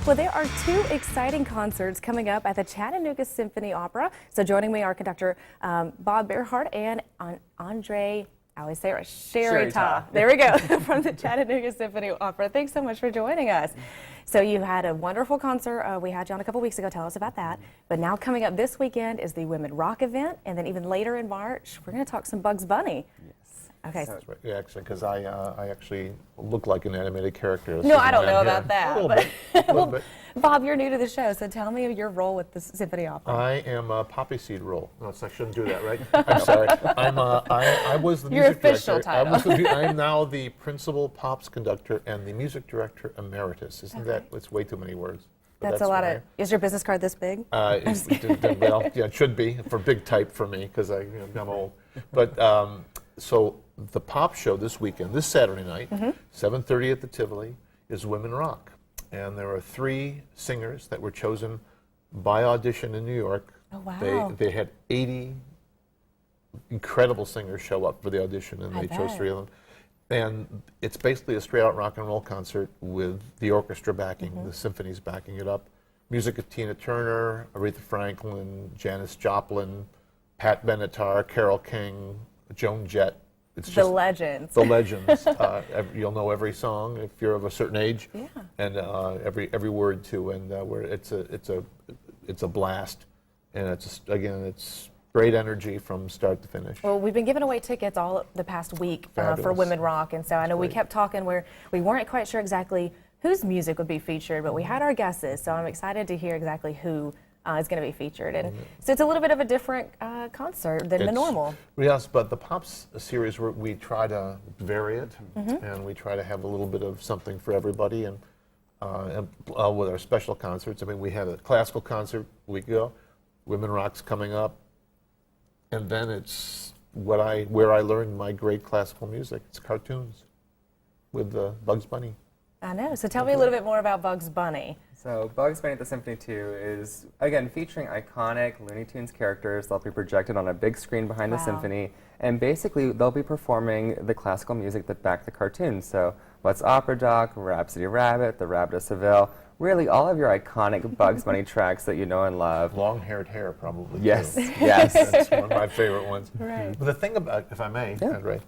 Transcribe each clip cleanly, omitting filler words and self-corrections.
Well, there are two exciting concerts coming up at the Chattanooga Symphony Opera. So joining me are conductor Bob Bearhart and Andre, I always say it right, Sherita. There we go, from the Chattanooga Symphony Opera. Thanks so much for joining us. So you had a wonderful concert. We had you on a couple weeks ago. Tell us about that. But now coming up this weekend is the Women Rock event. And then even later in March, we're going to talk some Bugs Bunny. Okay. That's right. Yeah, actually, because I actually look like an animated character. No, I don't know about that. A little bit. Bob, you're new to the show, so tell me your role with the Symphony Opera. I am a poppy seed role. No, I shouldn't do that, right? I'm sorry. I was the music official director. title. I'm now the principal pops conductor and the music director emeritus. Isn't that? It's way too many words. That's a lot of. Is your business card this big? Well, yeah, it should be for big type for me because I'm old. But so the pop show this weekend, this Saturday night, 7:30 at the Tivoli, is Women Rock. And there are 3 singers that were chosen by audition in New York. Oh, wow. They had 80 incredible singers show up for the audition, and they chose 3 of them. And it's basically a straight-out rock and roll concert with the orchestra backing, the symphony's backing it up. Music of Tina Turner, Aretha Franklin, Janis Joplin, Pat Benatar, Carole King, Joan Jett. It's the legends. The legends. You'll know every song if you're of a certain age, and every word too. And it's a blast, and it's great energy from start to finish. Well, we've been giving away tickets all the past week for Women Rock, and so I know we kept talking where we weren't quite sure exactly whose music would be featured, but we had our guesses. So I'm excited to hear exactly who is going to be featured. And so it's a little bit of a different concert than the normal. Yes, but the Pops series, we try to vary it, and we try to have a little bit of something for everybody. And with our special concerts, I mean, we had a classical concert a week ago, Women Rock's coming up, and then it's where I learned my great classical music. It's cartoons with Bugs Bunny. I know. So tell me a little bit more about Bugs Bunny. So Bugs Bunny at the Symphony II is, again, featuring iconic Looney Tunes characters. They'll be projected on a big screen behind the symphony, and basically they'll be performing the classical music that backed the cartoons. So What's Opera Doc, Rhapsody Rabbit, The Rabbit of Seville, really all of your iconic Bugs Bunny tracks that you know and love. Long-haired hair, probably. Yes, too. yes. That's one of my favorite ones. Right. But the thing about, if I may, Andre,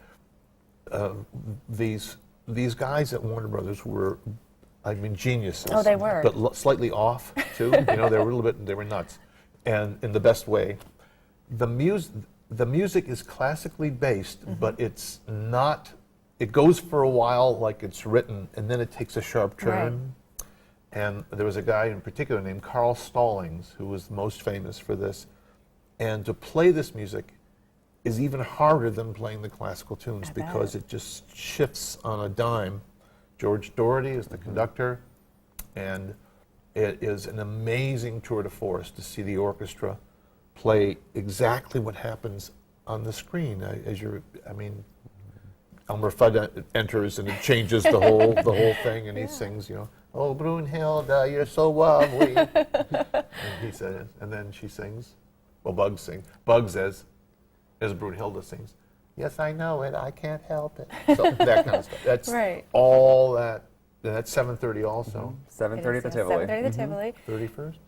these guys at Warner Brothers were, I mean, geniuses. Oh, they were. But slightly off, too. They were they were nuts. And in the best way. The music is classically based, but it's not, it goes for a while like it's written, and then it takes a sharp turn. Right. And there was a guy in particular named Carl Stallings who was most famous for this. And to play this music is even harder than playing the classical tunes because it just shifts on a dime. George Doherty is the conductor, and it is an amazing tour de force to see the orchestra play exactly what happens on the screen. Elmer Fudd enters and it changes the whole thing, and he sings, "Oh, Brunhilde, you're so lovely." And he says, and then she sings. Well, Bugs sings. Bugs as Brunhilde sings, "Yes, I know it. I can't help it." So that kind of stuff. That's all that. That's 7:30 also. 7:30 at the Tivoli. 7:30 at the Tivoli. 31st?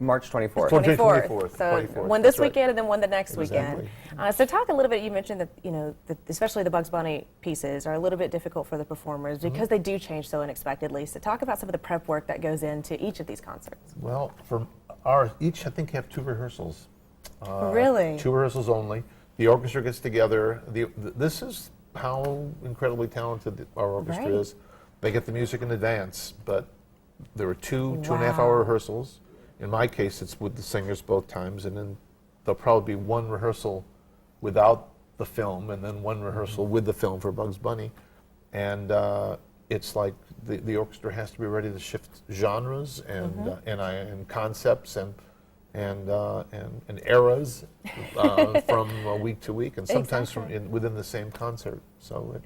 March 24th. 24th. So 24th. one this weekend and then one the next Exactly. weekend. So talk a little bit, you mentioned that, especially the Bugs Bunny pieces are a little bit difficult for the performers because they do change so unexpectedly. So talk about some of the prep work that goes into each of these concerts. Well, for each I think have 2 rehearsals. Really? 2 rehearsals only. The orchestra gets together. This is how incredibly talented our orchestra is. They get the music in advance, but there are 2.5-hour rehearsals. In my case, it's with the singers both times, and then there'll probably be 1 rehearsal without the film, and then 1 rehearsal with the film for Bugs Bunny. And it's like the orchestra has to be ready to shift genres and concepts and eras from week to week, and sometimes within the same concert. So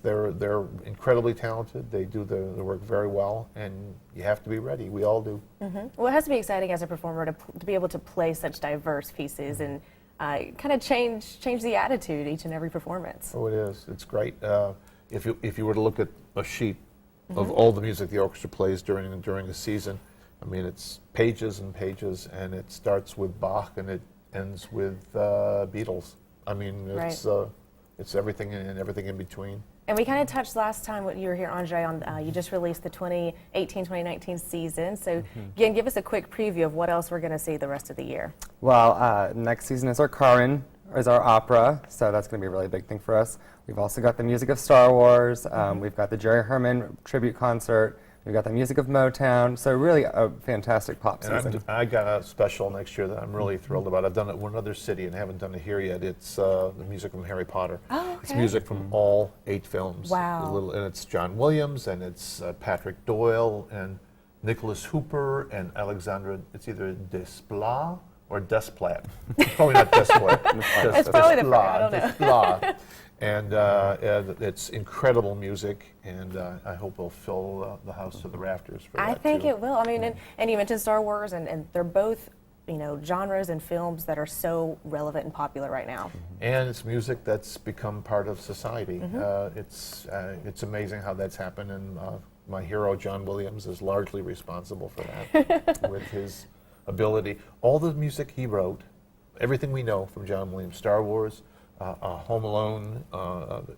they're incredibly talented. They do the work very well, and you have to be ready. We all do. Well, it has to be exciting as a performer to be able to play such diverse pieces and kind of change the attitude each and every performance. Oh, it is. It's great. If you were to look at a sheet of all the music the orchestra plays during the season. I mean, it's pages and pages, and it starts with Bach and it ends with Beatles. I mean, it's everything and everything in between. And we kind of touched last time when you were here, Andre, on you just released the 2018-2019 season. So again, give us a quick preview of what else we're going to see the rest of the year. Well, next season is our Karin, is our opera, so that's going to be a really big thing for us. We've also got the music of Star Wars. We've got the Jerry Herman tribute concert. We've got the music of Motown. So really a fantastic pop season. And I got a special next year that I'm really thrilled about. I've done it in one other city and haven't done it here yet. It's the music from Harry Potter. Oh, okay. It's music from all 8 films. Wow. And it's John Williams, and it's Patrick Doyle, and Nicholas Hooper, and Alexandra. It's either Desplat or Desplat. It's probably not Desplat. It's probably the I don't know. Desplat. And it's incredible music, and I hope it'll fill the house to the rafters for that, I think too. it will. I mean, and you mentioned Star Wars, and they're both, genres and films that are so relevant and popular right now. And it's music that's become part of society. It's amazing how that's happened, and my hero, John Williams, is largely responsible for that with his ability. All the music he wrote, everything we know from John Williams, Star Wars, Home Alone,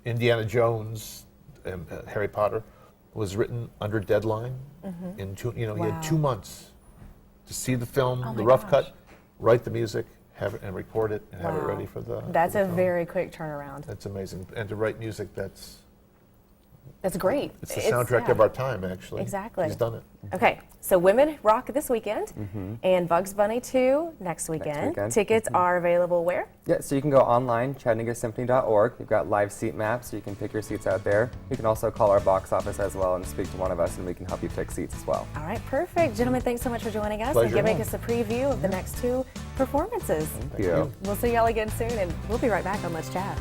Indiana Jones, and Harry Potter, was written under deadline. In he had 2 months to see the film, the rough cut, write the music, have it and record it, and have it ready for the. That's for the a film. very quick turnaround. That's amazing, and to write music that's great. it's the soundtrack of our time, actually. Exactly. He's done it. Okay, so Women Rock this weekend, and Bugs Bunny 2 next weekend. Tickets are available where? Yeah, so you can go online, ChattanoogaSymphony.org. We've got live seat maps, so you can pick your seats out there. You can also call our box office as well and speak to one of us, and we can help you pick seats as well. All right, perfect. Gentlemen, thanks so much for joining us Pleasure. and giving us a preview of the next 2 performances. Thank you. We'll see y'all again soon, and we'll be right back on Let's Chat.